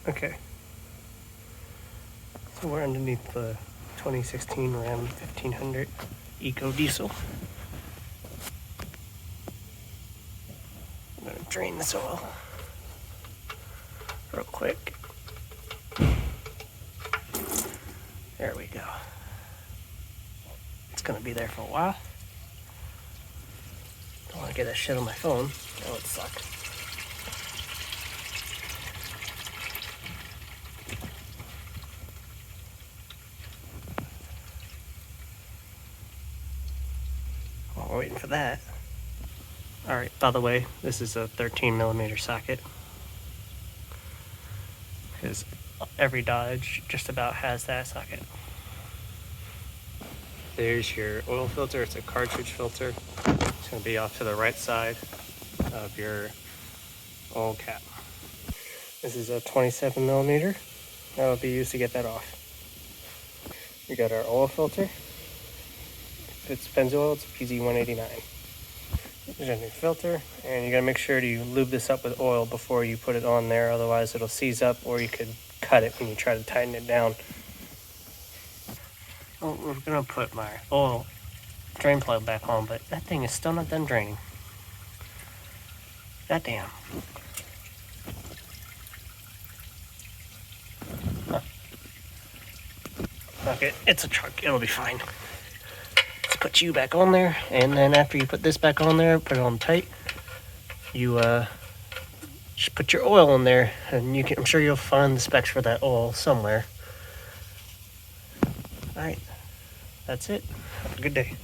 Okay. So we're underneath the 2016 Ram 1500 Eco Diesel. I'm gonna drain this oil real quick. There we go. It's gonna be there for a while. Don't wanna get that shit on my phone. That would suck. While we're waiting for that. Alright, by the way, this is a 13mm socket. Because every Dodge just about has that socket. There's your oil filter. It's a cartridge filter. It's going to be off to the right side of your oil cap. This is a 27mm. That will be used to get that off. We got our oil filter. If it's Pennzoil, it's a PZ-189. There's a new filter, and you gotta make sure to lube this up with oil before you put it on there, otherwise it'll seize up, or you could cut it when you try to tighten it down. Well, we're gonna put my oil drain plug back on, but that thing is still not done draining. God damn. Huh. Okay, it's a truck, it'll be fine. Put you back on there, and then after you put this back on there, put it on tight, you just put your oil in there, and I'm sure you'll find the specs for that oil somewhere. Alright, that's it. Have a good day.